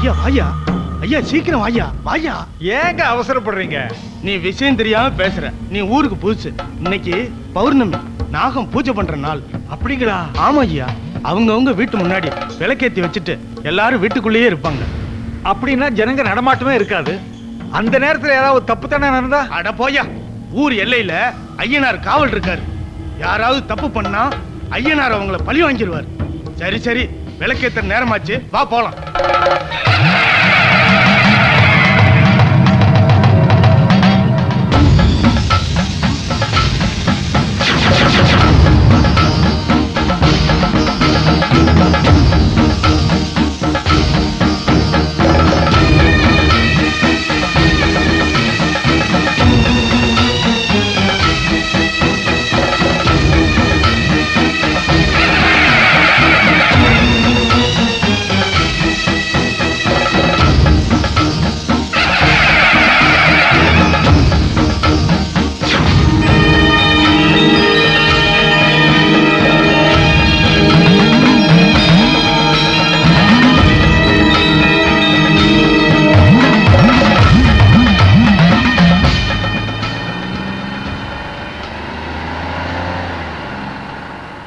ஐயா வாயா, ஐயா சீக்கிரம் வாயா வாயா. ஏங்க அவசரப்படுறீங்க? நீ விஷயம் தெரியாம பேசுற. நீ ஊருக்கு புதுசு. இன்னைக்கு பௌர்ணமி, நாகம் பூஜை பண்ற நாள். அப்படிங்களா? ஆமா ஐயா. அவங்கவுங்க வீட்டு முன்னாடி விளக்கேத்தி வச்சுட்டு எல்லாரும் வீட்டுக்குள்ளேயே இருப்பாங்க. அப்படின்னா ஜனங்க நடமாட்டமே இருக்காது. அந்த நேரத்துல ஏதாவது தப்பு தானே நடந்தா? அட போயா, ஊர் எல்லையில ஐயனார் காவல் இருக்காரு. யாராவது தப்பு பண்ணா ஐயனார் அவங்கள பழி வாங்கிடுவார். சரி சரி, விளக்கேத்த நேரமாச்சு, வா போலாம்.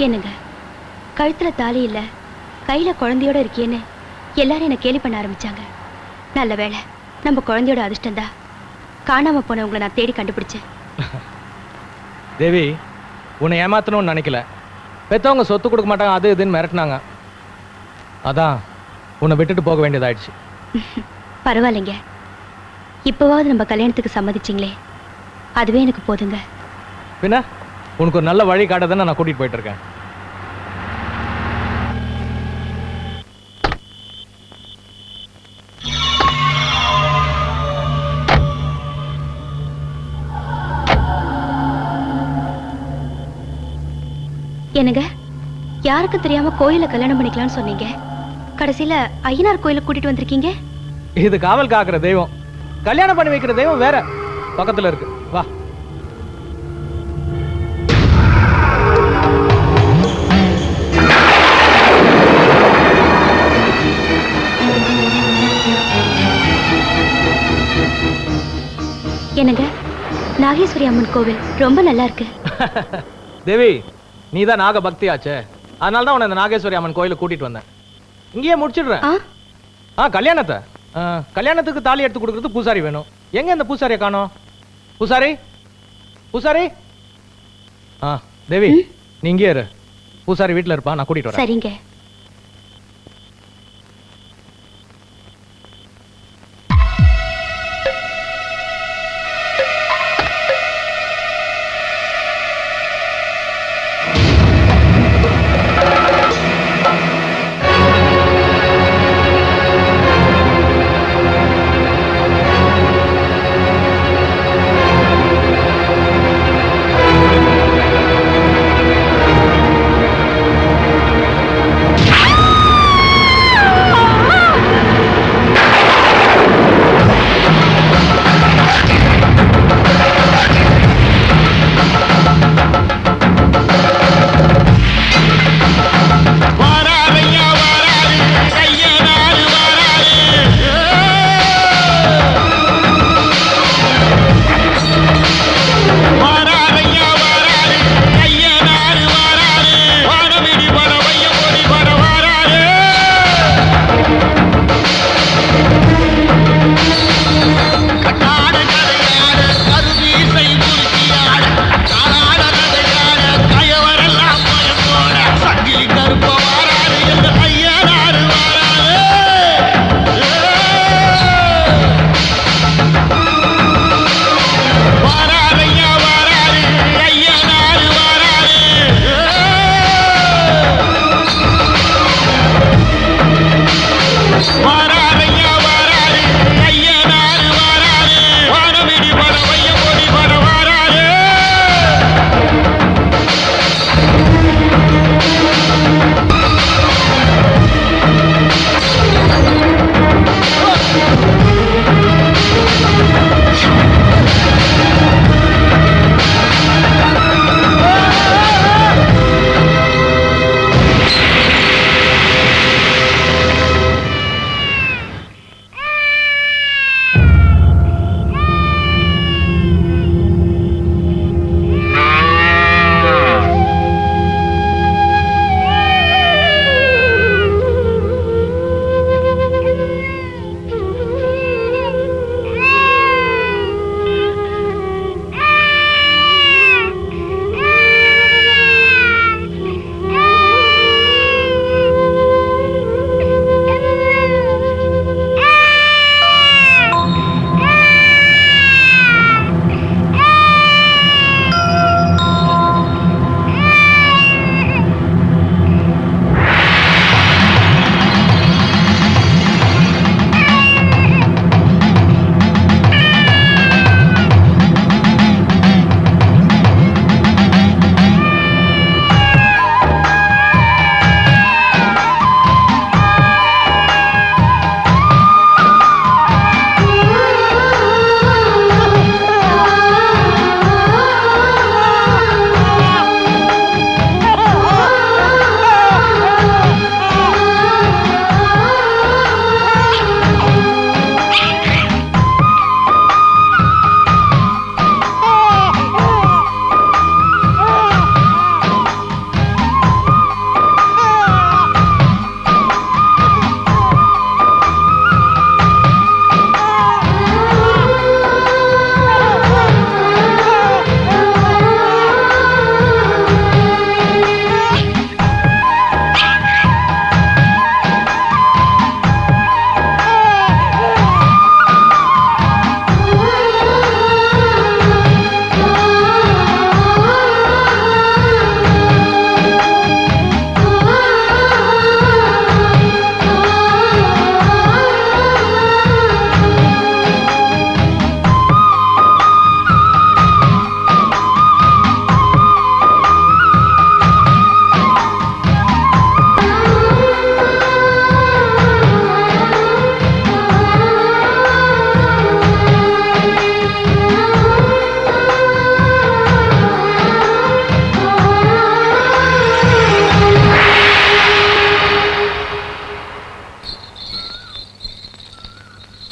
என்னங்க, கழுத்துல தாலி இல்ல, கையில குழந்தையோட இருக்கேன்னு எல்லாரும் என்ன கேலி பண்ண ஆரம்பிச்சாங்க. நல்ல வேளை நம்ம குழந்தையோட அதிர்ஷ்டம் தான். காணாம போனவங்களை நான் தேடி கண்டுபிடிச்சேன். தேவி, உன்னை ஏமாத்தணும்னு நினைக்கல. பெத்தவங்க சொத்து கொடுக்க மாட்டாங்க அது இதுன்னு மிரட்டினாங்க. அதான் உன்னை விட்டுட்டு போக வேண்டியதாயிடுச்சு. பரவாயில்லைங்க, இப்போவாவது நம்ம கல்யாணத்துக்கு சம்மதிச்சிங்களே, அதுவே எனக்கு போதுங்க. பின்ன உனக்கு ஒரு நல்ல வழி காட்டதானே நான் கூட்டிட்டு போயிட்டு இருக்கேன். என்னங்க, யாருக்கும் தெரியாம கோயில கல்யாணம் பண்ணிக்கலாம்னு சொன்னீங்க, கடைசியில ஐயனார் கோயிலுக்கு கூட்டிட்டு வந்திருக்கீங்க. இது காவல் காக்குற தெய்வம், கல்யாணம் பண்ணி வைக்கிற தெய்வம் வேற பக்கத்துல இருக்கு. வா. என்னங்க, நாகேஸ்வரி அம்மன் கோவில் ரொம்ப நல்லா இருக்கு. தேவி, நீ தான் நாக பக்தி ஆச்சே, அதனால தான் உன்னை இந்த நாகேஸ்வரி அம்மன் கோயிலுக்கு கூட்டிட்டு வந்தேன். இங்கேயே முடிச்சிடுறேன். கல்யாணத்தை கல்யாணத்துக்கு தாலி எடுத்து கொடுக்கறது பூசாரி வேணும். எங்க இந்த பூசாரியை காணோம்? பூசாரி, பூசாரி. தேவி, நீ இங்கே இரு. பூசாரி வீட்டுல இருப்பா, நான் கூட்டிட்டு வரேன். சரிங்க.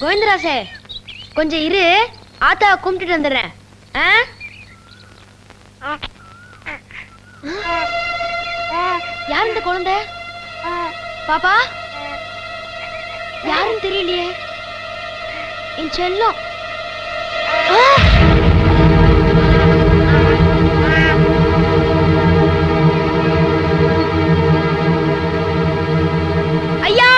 கோவிந்தராசே கொஞ்சம் இரு, ஆத்தா கும்பிட்டுட்டு வந்துடுறேன். யார் இந்த குழந்தை? பாப்பா யாரும் தெரியலையே. என் செல்லம். ஐயா!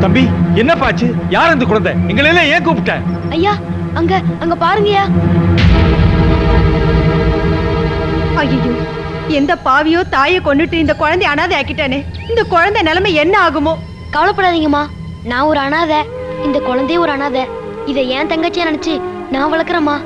தம்பி என்ன பாச்சு? யார் அந்த குழந்தை? எங்களை எல்லாம் ஏன் கூப்பிட்ட? ஐயா அங்க அங்க பாருங்கயா. ஐயோ, எந்த பாவியோ தாயை கொண்டுட்டு இந்த குழந்தை அனாதை ஆக்கிட்டானே. இந்த குழந்தை நிலைமை என்ன ஆகுமோ? கவலைப்படாதீங்கம்மா, நான் ஒரு அனாதை, இந்த குழந்தைய ஒரு அனாதை. இதை ஏன் தங்கச்சியா நினைச்சு நான் வளர்க்குறேம்மா.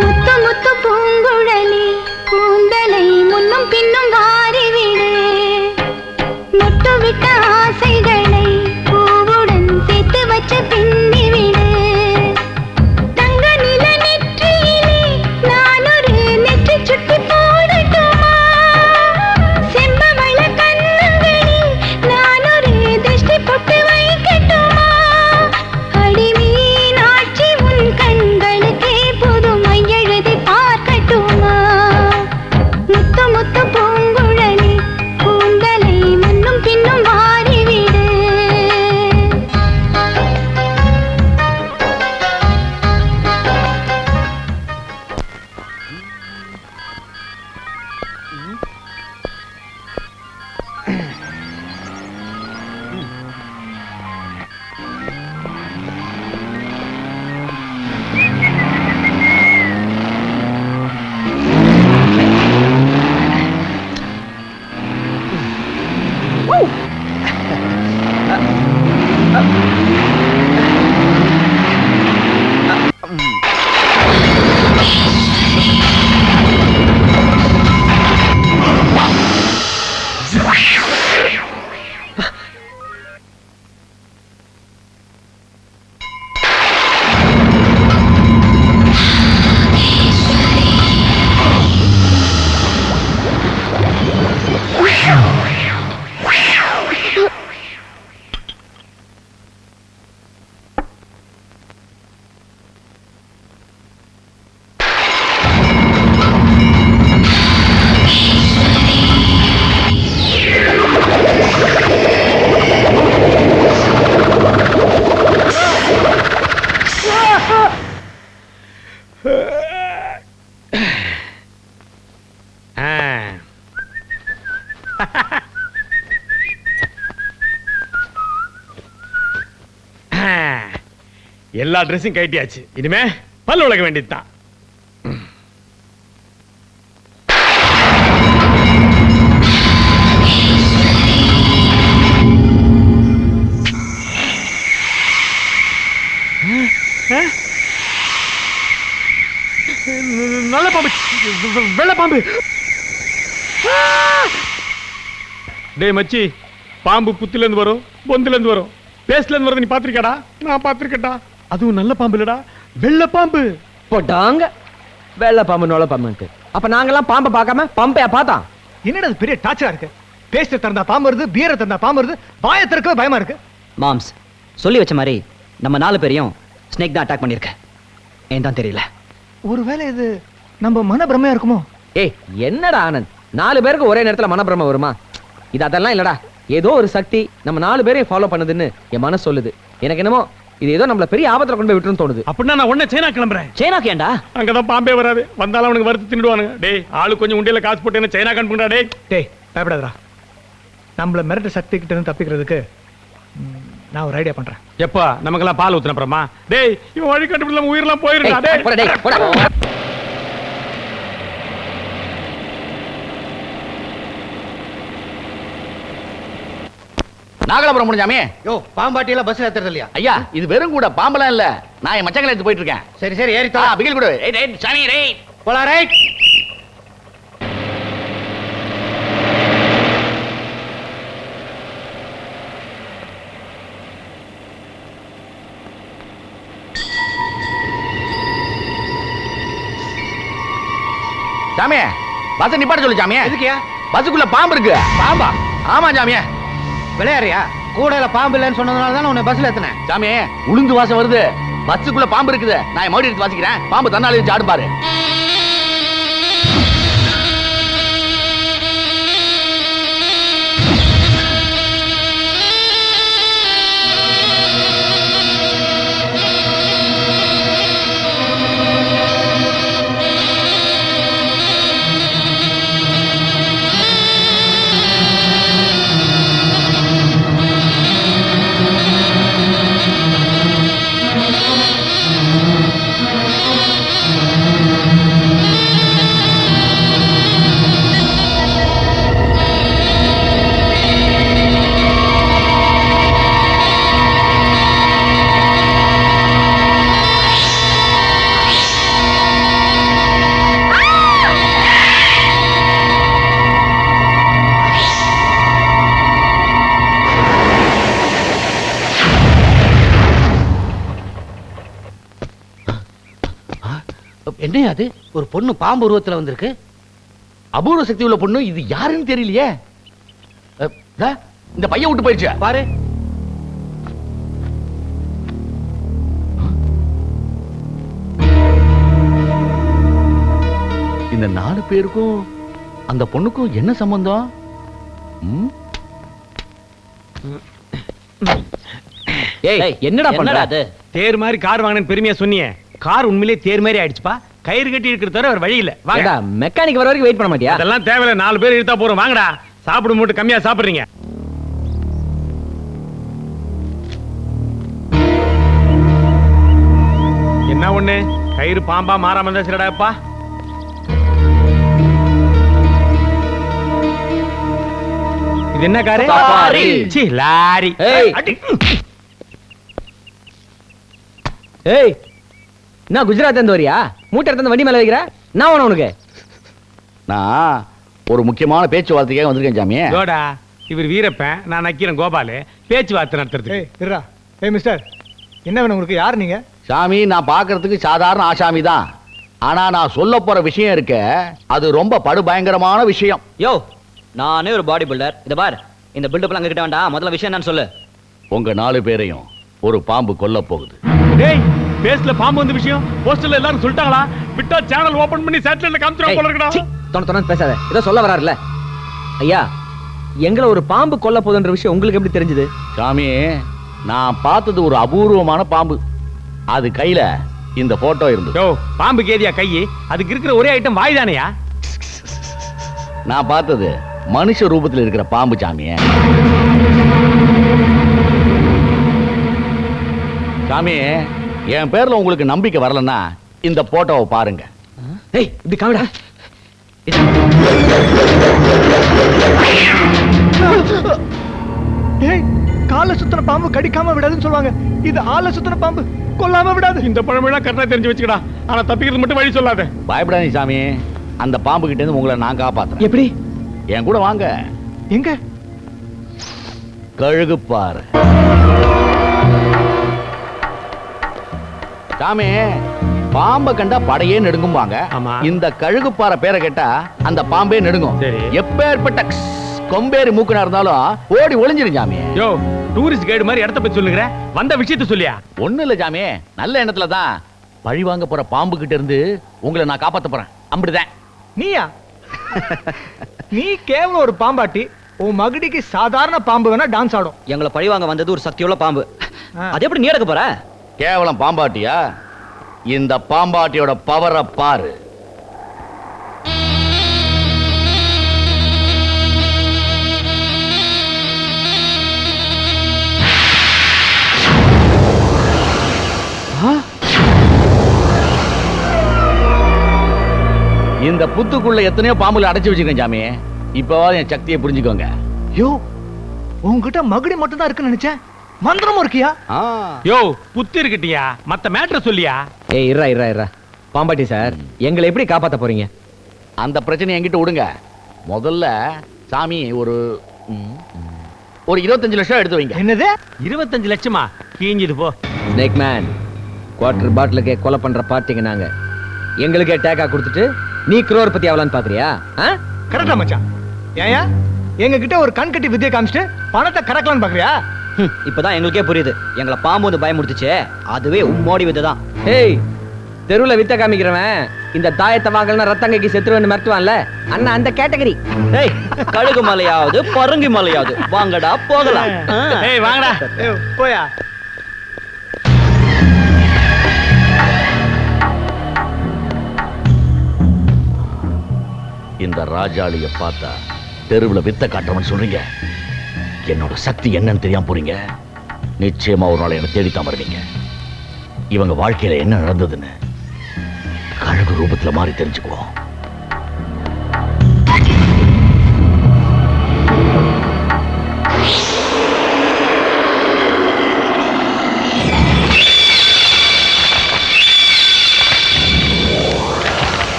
முத்து முத்து பூங்குழலி கூந்தலை முன்னும் பின்னும் வாரிவிடு, முட்டு விட்ட ஆசைகளை பூவுடன் சேர்த்து வச்ச பின்னி விடு. தங்க நில நெற்றியிலே நான் ஒரு நெற்றி சுட்டி போடட்டுமா? செம்பவள கண்ணங்களில் நான் ஒரு திருஷ்டி போட்டு வைக்கட்டுமா? அடி மீனாட்சி உன் கண்களுக்கே புதுமை எழுதி பார்க்கட்டுமா? முத்து முத்து பூங்குழலி கூந்தலை முன்னும் பின்னும் வாரிவிடு. எல்லா ட்ரெஸ்ஸும் கட்டியாச்சு. இனிமே பல்லு விளக்க வேண்டியதுதான். நல்ல பாம்பு, வெள்ள பாம்பு. டேய் மச்சி, பாம்பு புத்துல இருந்து வரும், பொந்துல இருந்து வரும், பேஸ்ல இருந்து வரது நீ பாத்திருக்கடா? நான் பாத்திருக்கேன்டா. அதுவும் நல்ல பாம்பு இல்லடா, வெள்ள பாம்பு. போட்டாங்க வெள்ள பாம்பு நோல பாம்பு. அப்ப நாங்கெல்லாம் பாம்பை பார்க்காம பம்பையா பார்த்தோம். என்னடா இது பெரிய டார்ச்சரா இருக்கு? பேஸ்ட் திறந்தா பாம்பு வருது, பியரை திறந்தா பாம்பு வருது, வாயை திறக்கவே பயமா இருக்கு. மாம்ஸ் சொல்லி வச்ச மாதிரி நம்ம 4 பேரையும் ஸ்னேக் தான் அட்டாக் பண்ணிருக்கு. ஏன் தான் தெரியல. ஒருவேளை இது நம்ம மனப்பிரமையா இருக்குமோ? ஏய் என்னடா ஆனந்த், 4 பேருக்கு ஒரே நேரத்துல மனப்பிரம வருமா? இது அதெல்லாம் இல்லடா, ஏதோ ஒரு சக்தி நம்ம 4 பேரையும் ஃபாலோ பண்ணுதுன்னு என் மனசு சொல்லுது. எனக்கு என்னமோ இது ஏதோ நம்மள பெரிய ஆபத்துல கொண்டு போய் விட்டுன்னு தோணுது. அப்படின்னா நான் உடனே சைனா கிளம்புறேன். சைனாக்கு ஏன்டா? அங்கதான் பாம்பே வராது, வந்தாலும் அவனுக்கு வறுத்து தின்னுடுவானுங்க. டேய் ஆளு கொஞ்சம் உண்டியில காசு போட்டு என்ன சைனா கண்டுடா. டேய் டேய் பயப்படாதடா. நம்மள மிரட்ட சக்தி கிட்ட இருந்து தப்பிக்கிறதுக்கு நான் ஒரு ஐடியா பண்றேன். எப்பா நமக்கெல்லாம் பால் ஊத்துன அப்புறமா? டேய் இவன் வழி கண்டுபிடிச்ச உயிரெல்லாம் போயிருடா. டேய் போடா டேய் போடா. நாகலாபுரம் முடிஞ்சாமே. யோ பாம்பாட்டி எல்லாம் பஸ்ல ஏத்துறது இல்லையா? ஐயா இது வெறும் கூட பாம்பெல்லாம் இல்ல, நான் என் மச்சங்களை எடுத்து போயிட்டு இருக்கேன். சரி சரி ஏறி தா. பிகில் கூட சாமி ரைட் போலாம். ரைட். சாமி பஸ் நிப்பாட்ட சொல்லு சாமி. எதுக்கியா? பஸ்ஸுக்குள்ள பாம்பு இருக்கு. பாம்பா? ஆமா சாமி. விளையாடுறியா? கூடையில பாம்பு இல்லைன்னு சொன்னதுனால தான் உன்னை பஸ்ல ஏத்தினேன். சாமி உளுந்து வாசம் வருது. பஸ்ஸுக்குள்ள பாம்பு இருக்குது. நான் மறுபடியும் எடுத்து வாசிக்கிறேன். பாம்பு தன்னாலே சாடு பாரு. என்னையா அது? ஒரு பொண்ணு பாம்பு உருவத்துல வந்திருக்கு. அபூர்வ சக்தி உள்ள பொண்ணு. இது யாருன்னு தெரியலையே. இந்த பையன் விட்டு போயிடுச்சு பாரு. இந்த 4 பேருக்கும் அந்த பொண்ணுக்கும் என்ன சம்பந்தம்? ஏய் என்னடா பண்ற? அது தேர் மாதிரி கார் வாங்கினேன்னு பெருமையா சொன்னியே, கார் உண்மையிலேயே தேர் மாதிரி ஆயிடுச்சுப்பா. கயிறு கட்டி இருக்கிறத தவிர வேற வழி இல்ல. வாங்கடா, மெக்கானிக் வர வரைக்கும் வெயிட் பண்ண மாட்டியா? அதெல்லாம் தேவையில்ல, 4 பேர் இழுத்தா போறோம். வாங்கடா, சாப்பிடும் மட்டும் கம்மியா சாப்பிடுறீங்க. என்ன ஒண்ணு கயிறு பாம்பா மாறாம இருந்தா சரிடாப்பா. இது என்ன காரு? சஃபாரி. சீ, லாரி. ஏய். அடி. ஏய் என்ன குஜராத் இருந்து வரியா? மூட்டை எடுத்து வண்டி மேல வைக்கிற? நான் வேணும் உனக்கு. நான் ஒரு முக்கியமான பேச்சுவார்த்தைக்காக வந்திருக்கேன் சாமி. தோடா, இவர் வீரப்பன், நான் நக்கீரன் கோபாலு. பேச்சுவார்த்தை நடத்துறதுக்கு. இருடா. ஏய் மிஸ்டர், என்ன வேணும் உங்களுக்கு? யார் நீங்க? சாமி, நான் பார்க்கிறதுக்கு சாதாரண ஆசாமி தான். ஆனா நான் சொல்ல போற விஷயம் இருக்க, அது ரொம்ப படுபயங்கரமான விஷயம். யோ, நானே ஒரு பாடி பில்டர். இத பார், இந்த பில்டப் எல்லாம் கிட்ட வேண்டாம். முதல்ல விஷயம் என்னன்னு சொல்லு. உங்க 4 பேரையும் ஒரு பாம்பு கொல்ல போகுது. டேய், பேஸ்ல பாம்பு வந்த விஷயம் போஸ்டர்ல எல்லாரும் சொல்லிட்டாங்களா? விட்டா சேனல் ஓபன் பண்ணி சேட்டலைட்ல காமிச்சிரும் போல இருக்கடா. தொண பேசாத. ஏதோ சொல்ல வராருல. ஐயா, எங்களை ஒரு பாம்பு கொல்ல போகுதுன்ற விஷயம் உங்களுக்கு எப்படி தெரிஞ்சது? சாமி, நான் பார்த்தது ஒரு அபூர்வமான பாம்பு. அது கையில இந்த போட்டோ இருந்தது. யோ, பாம்பு கேதியா கை? அதுக்கு இருக்கிற ஒரே ஐட்டம் வாய் தானையா? நான் பார்த்தது மனுஷ ரூபத்தில் இருக்கிற பாம்பு சாமி. சாமி, என் பேர்ல உங்களுக்கு நம்பிக்கை வரலன்னா இந்த போட்டோவை பாருங்க. ஏய் இப்படி காமிடா. ஏய், காலை சுத்தின பாம்பு கடிக்காம விடாதுன்னு சொல்லுவாங்க. இது ஆளை சுத்தின பாம்பு கொல்லாம விடாது. இந்த பழமெல்லாம் கரெக்டா தெரிஞ்சு வச்சுக்கடா. ஆனா தப்பிக்கிறது மட்டும் வழி சொல்லாத. பயப்படாதீங்க சாமி, அந்த பாம்பு கிட்ட இருந்து உங்களை நான் காப்பாத்துறேன். எப்படி? என் கூட வாங்க. எங்க? கழுகு பாரு. சாமி, பாம்பை கண்டா படையே நெடுங்கும்பாங்க. ஆமா. இந்த கழுகுப்பாறை பேரை கேட்டா அந்த பாம்பே நெடுங்கும். சரி. எப்பேற்பட்ட கொம்பேறி மூக்கனா இருந்தாலும் ஓடி ஒளிஞ்சிரும் சாமி. யோ, டூரிஸ்ட் கைடு மாதிரி இடத்த பத்தி சொல்லுங்க. வந்த விஷயத்தை சொல்லியா? ஒண்ணு இல்ல சாமி, நல்ல எண்ணத்துல தான் பழி வாங்க போற பாம்பு கிட்ட இருந்து உங்களை நான் காப்பாத்த போறேன். அப்படிதான். நீயா? நீ கேவலம் ஒரு பாம்பாட்டி. உன் மகுடிக்கு சாதாரண பாம்பு வேணா டான்ஸ் ஆடும். எங்களை பழிவாங்க வந்தது ஒரு சக்தியுள்ள பாம்பு. அது எப்படி நீ எடுக்க போற? கேவலம் பாம்பாட்டியா? இந்த பாம்பாட்டியோட பவரை பாரு. இந்த புத்துக்குள்ள எத்தனையோ பாம்புல அடைச்சு வச்சிருக்கேன் சாமி. இப்பவாது என் சக்தியை புரிஞ்சுக்கோங்க. யோ, உன்கிட்ட மகுடி மட்டும் தான் இருக்குன்னு நினைச்சேன். மந்திரமும் இருக்கியா? யோ, புத்தி இருக்கட்டியா? மத்த மேட்டர் சொல்லியா? ஏய் இருடா. பாம்பாட்டி சார், எங்களை எப்படி காப்பாத்த போறீங்க? அந்த பிரச்சனை என்கிட்ட விடுங்க. முதல்ல சாமி ஒரு 25 லட்சம் எடுத்து வைங்க. என்னது? 25 லட்சமா? கீஞ்சிது போ. ஸ்னேக் மேன், குவார்டர் பாட்டிலுக்கே கொலை பண்ற பார்ட்டிங்க நாங்க. எங்களுக்கே டேக்கா கொடுத்துட்டு நீ குரோர்பதி ஆகலான்னு பாக்குறியா? கரெக்டா மச்சான்? ஏயா எங்க கிட்ட ஒரு கண் கட்டி வித்தியை காமிச்சிட்டு பணத்தை கறக்கலான்னு பாக்குறியா? இப்பதான் எங்களுக்கே புரியுது. எங்களை பாம்பு வந்து பயமுடுத்துச்சே, அதுவே உம்மோடி வித்தை தான். ஏய், தெருவுல வித்த காமிக்கிறவன் இந்த தாயத்தை வாங்கலன்னா ரத்தங்கைக்கு செத்துருவேன்னு மிரட்டுவான்ல, அண்ணா அந்த கேட்டகரி. ஏய், கழுகு மலையாவது பரங்கி மலையாவது வாங்கடா போகலாம். ஏய் வாங்கடா. போயா. இந்த ராஜாளிய பார்த்தா தெருவுல வித்த காட்டுறவன் சொல்றீங்க. என்னோட சக்தி என்னன்னு தெரியாம போறீங்க. நிச்சயமா ஒரு நாள் என்ன தேடித்தான் வருவீங்க. இவங்க வாழ்க்கையில என்ன நடந்ததுன்னு கழுகு ரூபத்துல மாறி தெரிஞ்சுக்குவோம்.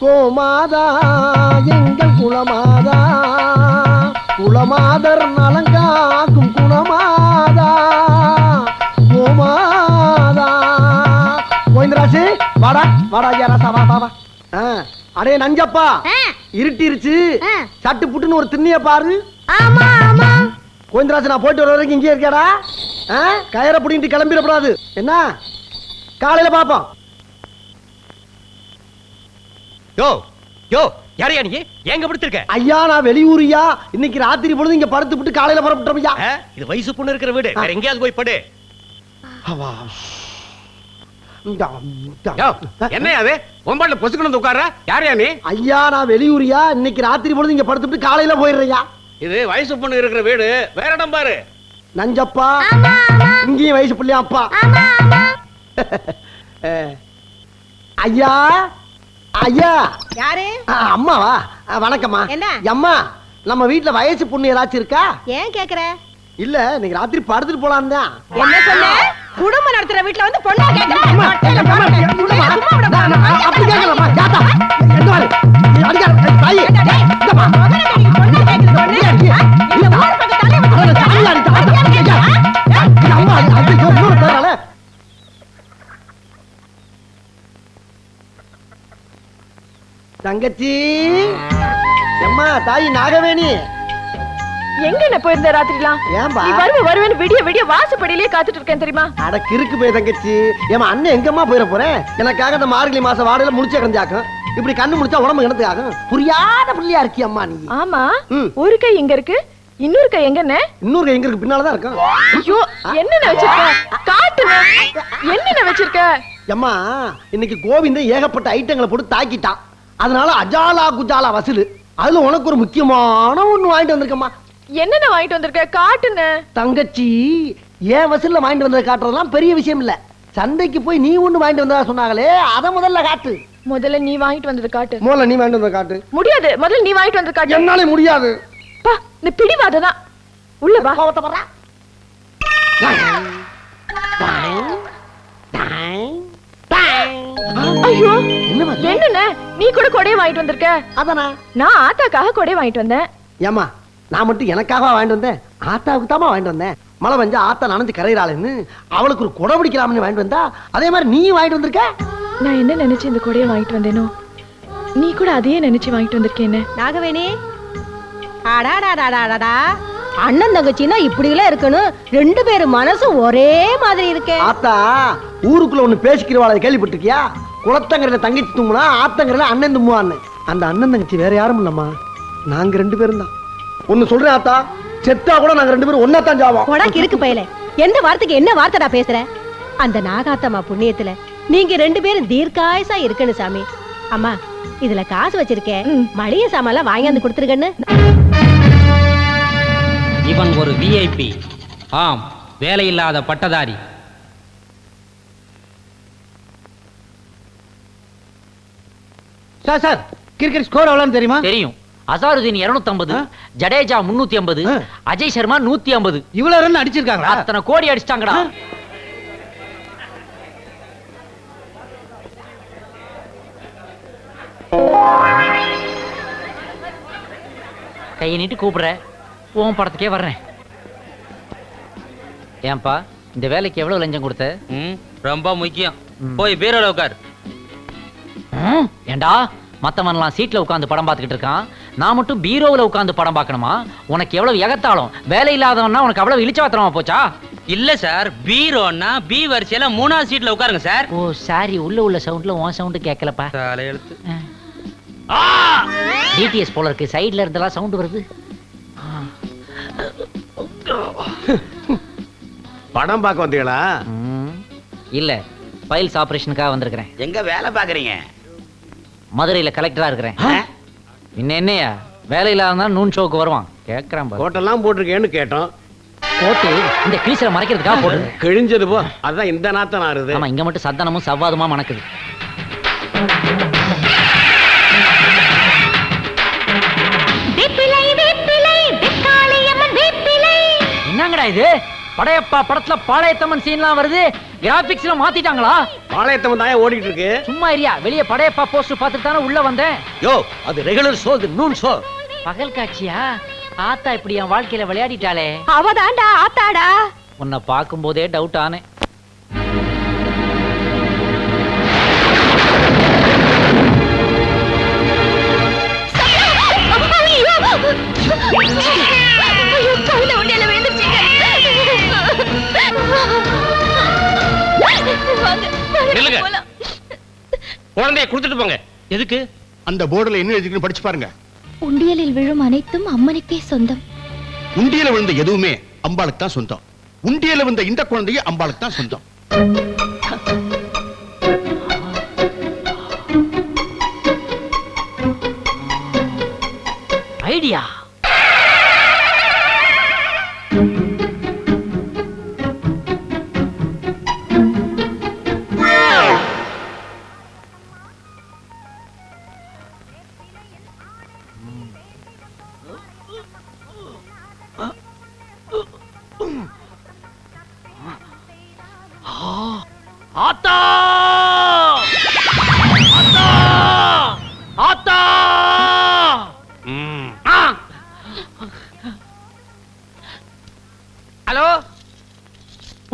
கோமாதா எங்கள் குலமாதா, குலமாதர் நலங்காக்கும் குணமாதா, கோமாதா. கோவிந்தராசு வாடா வாடா ஐயா ராசா வா வா வா. அடே நஞ்சப்பா, இருட்டிருச்சு, சட்டு புட்டுன்னு ஒரு திண்ணிய பாரு. ஆமா ஆமா. கோவிந்தராஜ் நான் போயிட்டு வர வரைக்கும் இங்கே இருக்கியாடா? கயிறை பிடிங்கிட்டு கிளம்பிடக்கூடாது என்ன? காலையில பாப்போம். யோ யோ யாரையா நீ எங்க படுத்திருக்க? ஐயா நான் வெளியூரியா, இன்னைக்கு ராத்திரி பொழுது இங்க படுத்து விட்டு காலையில புறப்பட்டோம் ஐயா. இது வயசு பொண்ணு இருக்கிற வீடு, வேற எங்கேயாவது போய் படு. என்ன அது ஒம்பாட்ல பொசுக்கணும் உட்கார? யாரையா நீ? ஐயா நான் வெளியூரியா, இன்னைக்கு ராத்திரி பொழுது இங்க படுத்து விட்டு காலையில போயிடுறியா. இது வயசு பொண்ணு இருக்கிற வீடு, வேற இடம் பாரு. நஞ்சப்பா இங்கேயும் வயசு பிள்ளையா அப்பா. ஐயா ஐயா. யாரு? அம்மாவா? வணக்கம்மா. என்ன அம்மா நம்ம வீட்டுல வயசு பொண்ணு ஏதாச்சும் இருக்கா? ஏன் கேக்குற? இல்ல இன்னைக்கு ராத்திரி படுத்துட்டு போலாம் தான். என்ன சொன்ன? குடும்பம் நடத்துற வீட்டுல வந்து பொண்ணா கேக்குற? அப்படி கேட்கலாமா? ஜாத்தா எந்த வாரு அடிக்காத தாயி இந்தமா மகனை கடிக்கு பொண்ணா கேக்குற பொண்ணு இல்ல ஊர் பக்கத்தாலே வந்து தாயி அடிச்சா அம்மா அது இன்னொரு பேரால. தங்கச்சி அம்மா தாயி நாகவேணி எங்க என்ன போயிருந்த ராத்திரிலாம்? ஏன்பா? நீ வருவேன்னு விடிய விடிய வாசப்படியிலே காத்துட்டு இருக்கேன் தெரியுமா? அட கிறுக்கு போய் தங்கச்சி, ஏமா அண்ணன் எங்கம்மா போயிட போறேன்? எனக்காக இந்த மார்கழி மாசம் வாடையில முடிச்ச கிடந்தாக்கும். இப்படி கண்ணு முடிச்சா உடம்பு கிணத்துக்காகும். புரியாத பிள்ளையா இருக்கி அம்மா நீ. ஆமா, ஒரு கை எங்க இருக்கு, இன்னொரு கை எங்கன்னு? இன்னொரு கை எங்க இருக்கு? பின்னாலதான் இருக்கும். ஐயோ என்னென்ன வச்சிருக்க? காட்டுன என்னென்ன வச்சிருக்க? அம்மா இன்னைக்கு கோவிந்தன் ஏகப்பட்ட ஐட்டங்களை போட்டு தாக்கிட்டான். அதனால அஜாலா குஜாலா வசூல். அதுல உனக்கு ஒரு முக்கியமான ஒண்ணு வாங்கிட்டு வந்திருக்கம்மா. என்னென்ன வாங்கிட்டு வந்திருக்க? காட்டுன. தங்கச்சி ஏன் வசூல்ல வாங்கிட்டு வந்ததை காட்டுறதெல்லாம் பெரிய விஷயம் இல்ல. சந்தைக்கு போய் நீ ஒண்ணு வாங்கிட்டு வந்ததா சொன்னாங்களே, அத முதல்ல காட்டு. முதல்ல நீ வாங்கிட்டு வந்தது காட்டு. முதல்ல நீ வாங்கிட்டு வந்ததை காட்டு. முடியாது, முதல்ல நீ வாங்கிட்டு வந்தது காட்டு. என்னால முடியாது. பா இந்த பிடிவாததான். உள்ள வா. கோவத்தை படுறா. ஐயோ என்னென்ன நீ கூட கொடையை வாங்கிட்டு வந்திருக்க? அதானா நான் ஆத்தாக்காக கொடையை வாங்கிட்டு வந்தேன். ஏமா நான் மட்டும் எனக்காக வாங்கிட்டு வந்தேன்? ஆத்தாவுக்கு தாமா வாங்கிட்டு வந்தேன். மழை வந்து ஆத்தா நனைஞ்சு கரையிறாளேன்னு அவளுக்கு ஒரு குடை பிடிக்கலாம்னு வாங்கிட்டு வந்தா, அதே மாதிரி நீ வாங்கிட்டு வந்திருக்க. நான் என்ன நினைச்சு இந்த கொடையை வாங்கிட்டு வந்தேனோ, நீ கூட அதையே நினைச்சு வாங்கிட்டு வந்திருக்கேன். நாகவேணி அடாடாடாடாடா, அண்ணன் தங்கச்சின்னா இப்படி எல்லாம் இருக்கணும். ரெண்டு பேரும் மனசும் ஒரே மாதிரி இருக்கே. ஆத்தா ஊருக்குள்ள ஒண்ணு பேசிக்கிறவாளை கேள்விப்பட்டிருக்கியா? குளத்தங்கரையில தங்கச்சி தும்முனா ஆத்தங்கரையில அண்ணன் தும்முவான்னு. அந்த அண்ணன் தங்கச்சி வேற யாரும் இல்லம்மா, நாங்க ரெண்டு பேரும் தான். ஒண்ணு சொல்றேன் ஆத்தா, செத்தா கூட நாங்க ரெண்டு பேரும் ஒன்னா தான் ஜாவோம். உனக்கு இருக்கு பயல, எந்த வார்த்தைக்கு என்ன வார்த்தைடா பேசுற? அந்த நாகாத்தம்மா புண்ணியத்துல நீங்க ரெண்டு பேரும் தீர்க்காயசா இருக்கணும் சாமி. அம்மா இதுல காசு வச்சிருக்கேன், மளிகை சாமான் வாங்கியாந்து கொடுத்துருக்கன்னு. இவன் ஒரு விஐபி. ஆம், வேலையில்லாத பட்டதாரி. சார் கிரிக்கெட் ஸ்கோர் எவ்வளவு தெரியுமா? தெரியும். அசாருதீன் 250, ஜடேஜா 350, அஜய் சர்மா 150. இவ்வளவு ரன் அடிச்சிருக்காங்க. அத்தனை கோடி அடிச்சிட்டாங்கடா. கையை நீட்டு கூப்பிடுற, உன் படத்துக்கே வர்றேன். ஏன்பா இந்த வேலைக்கு எவ்வளவு லஞ்சம் கொடுத்த? ரொம்ப முக்கியம். போய் பீரோல உட்கார். ஏண்டா மத்தவன்லாம் சீட்ல உட்கார்ந்து படம் பார்த்துக்கிட்டு இருக்கான், நான் மட்டும் பீரோவில் உட்கார்ந்து படம் பார்க்கணுமா? உனக்கு எவ்வளவு எகத்தாலும். வேலை இல்லாதவன்னா உனக்கு அவ்வளவு இழிச்சவாத்திரமா போச்சா? இல்ல சார், பீரோன்னா பி வரிசையில 3வது சீட்ல உட்காருங்க சார். ஓ சாரி, உள்ள சவுண்ட்ல உன் சவுண்ட் கேட்கலப்பா. தலையெழுத்து. டிடிஎஸ் போல இருக்கு, சைடுல இருந்தெல்லாம் சவுண்ட் வருது. படம் பார்க்க வந்தீங்களா? இல்ல, ஃபைல்ஸ் ஆபரேஷனுக்காக வந்திருக்கிறேன். எங்க வேலை பாக்குறீங்க? மதுரையில கலெக்டரா இருக்கிறேன். இன்னும் என்னையா வேலை இல்லாத நூன் ஷோக்கு வருவான் கேட்கறான். கோட்டெல்லாம் போட்டிருக்கேன்னு கேட்டோம். கோட்டு இந்த கிழிச்சல மறைக்கிறதுக்காக போட்டு கிழிஞ்சது போ, அதான் இந்த நாத்தம் ஆறுது. ஆமா, இங்க மட்டும் சத்தனமும் சவ்வாதுமா மணக்குது. என்னங்கடா இது? படையப்பா படத்துல பாளையத்தம்மன் சீன்லாம் வருது, கிராபிக்ஸ்ல மாத்திட்டாங்களா? பாளையத்தம்மன் தான் ஓடிட்டு இருக்கு. சும்மா ஏரியா, வெளியே படையப்பா போஸ்டர் பார்த்துட்டு தானே உள்ள வந்தேன். யோ அது ரெகுலர் ஷோ, இது நூன் ஷோ. பகல் காட்சியா? ஆத்தா இப்படி என் வாழ்க்கையில விளையாடிட்டாளே. அவதாண்டா ஆத்தாடா. உன்னை பார்க்கும் போதே டவுட் ஆனேன். கையில உண்டையில விழுந்து குழந்தைய கொடுத்துட்டு போங்க. எதுக்கு? அந்த போர்டுல என்ன எழுதிருக்குன்னு படிச்சு பாருங்க. உண்டியலில் விழும் அனைத்தும் அம்மனுக்கே சொந்தம். உண்டியல விழுந்த எதுவுமே அம்பாளுக்கு தான் சொந்தம். உண்டியல விழுந்த இந்த குழந்தைய அம்பாளுக்கு தான் சொந்தம். ஐடியா. ஆத்தா! ஆத்தா! ஆத்தா! ஹலோ,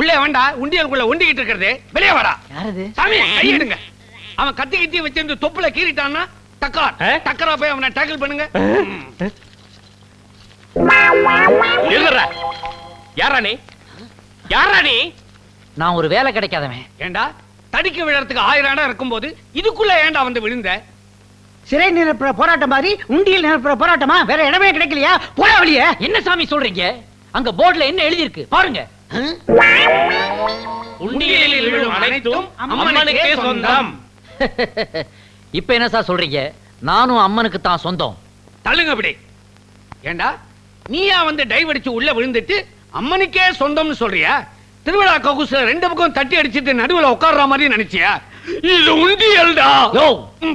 உள்ளே வேண்டா. உண்டியலுக்குள்ள ஒண்டிக்கிட்டு இருக்கிறது. வெளியே வாடா. யாரது? சாமி, கையெடுங்க. அவன் கத்தி கத்தி வச்சிருந்து தொப்புல கீறிட்டான்னா டக்கரா போய் அவனை டேக்கிள் பண்ணுங்க. எழுதுற. யாரா நீ? யாரா நீ? நான் ஒரு வேலை கிடைக்காதவன். ஏண்டா, தடிக்க விழறதுக்கு 1000 இடம் இருக்கும்போது இதுக்குள்ள ஏண்டா வந்து விழுந்த? சிறை நிரப்புற போராட்டம் மாதிரி உண்டியல் நிரப்புற போராட்டமா? வேற இடமே கிடைக்கலையா? போடா வெளியே. என்ன சாமி சொல்றீங்க? அங்க போர்டுல என்ன எழுதி இருக்கு பாருங்க. உண்டியலில் விழும் அனைத்தும் அம்மனுக்கே சொந்தம். இப்ப என்ன சார் சொல்றீங்க? நானும் அம்மனுக்கு தான் சொந்தம். தள்ளுங்க அப்படி. ஏண்டா, நீயா வந்து டைவ் அடிச்சு உள்ள விழுந்துட்டு அம்மனுக்கே சொந்தம்னு சொல்றியா? திருவிழா கவுசுல 2 பக்கம் தட்டி அடிச்சிட்டு நடுவுல உட்கார்ற மாதிரி நினைச்சியா? இது உண்டியல்டா. யோ,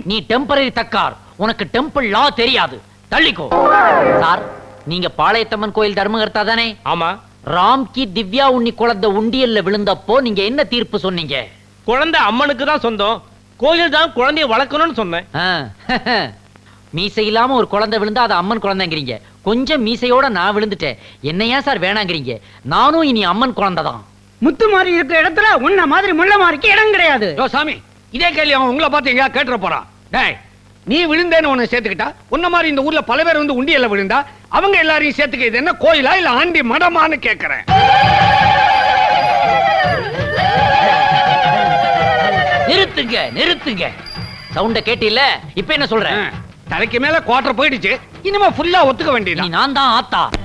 நீ டெம்பரரி தக்கார். உனக்கு டெம்பிள் லா தெரியாது. தள்ளிக்கோ. சார், நீங்க பாளையத்தம்மன் கோயில் தர்மகர்த்தா தானே? ஆமா. ராம்கி திவ்யா உன்னி குழந்தை உண்டியல்ல விழுந்தப்போ நீங்க என்ன தீர்ப்பு சொன்னீங்க? குழந்தை அம்மனுக்கு தான் சொந்தம். கோயில் தான் குழந்தைய வளர்க்கணும்னு சொன்னேன். மீசை இல்லாம ஒரு குழந்தை விழுந்தா அது அம்மன் குழந்தைங்கிறீங்க. கொஞ்சம் மீசையோட நான் விழுந்துட்டேன். என்ன ஏன் சார் வேணாங்கிறீங்க? நானும் இனி அம்மன் குழந்தை தான். முத்து மாதிரி இருக்கிற இடத்துல உன்ன மாதிரி முள்ள மாதிரிக்கு இடம் கிடையாது. யோ சாமி, இதே கேள்வி அவன் உங்களை பார்த்து எங்கயா கேட்டுற போறான். டேய், நீ விழுந்தேன்னு உன்னை சேர்த்துக்கிட்டா, உன்ன மாதிரி இந்த ஊர்ல பல பேர் வந்து உண்டியல்ல விழுந்தா அவங்க எல்லாரையும் சேர்த்துக்க இது என்ன கோயிலா இல்ல ஆண்டி மடமான்னு கேக்குறேன். நிறுத்துங்க, நிறுத்துங்க. சவுண்ட கேட்டில்ல? இப்ப என்ன சொல்ற? தலைக்கு மேல குவார்டர் போயிடுச்சு. இனிமே ஃபுல்லா ஒத்துக்க வேண்டியது. நான் தான் ஆத்தா.